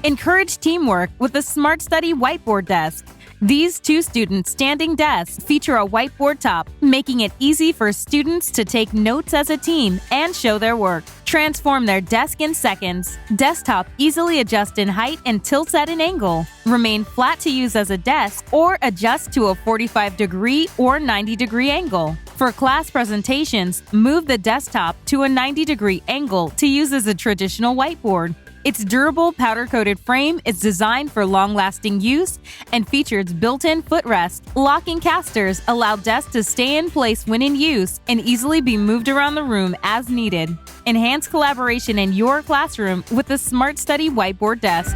Encourage teamwork with the Smart Study whiteboard desk. These two-student standing desks feature a whiteboard top, making it easy for students to take notes as a team and show their work. Transform their desk in seconds. Desktop easily adjusts in height and tilts at an angle. Remain flat to use as a desk or adjust to a 45-degree or 90-degree angle. For class presentations, move the desktop to a 90-degree angle to use as a traditional whiteboard. Its durable powder-coated frame is designed for long-lasting use and features built-in footrest. Locking casters allow desks to stay in place when in use and easily be moved around the room as needed. Enhance collaboration in your classroom with the Smart Study whiteboard desk.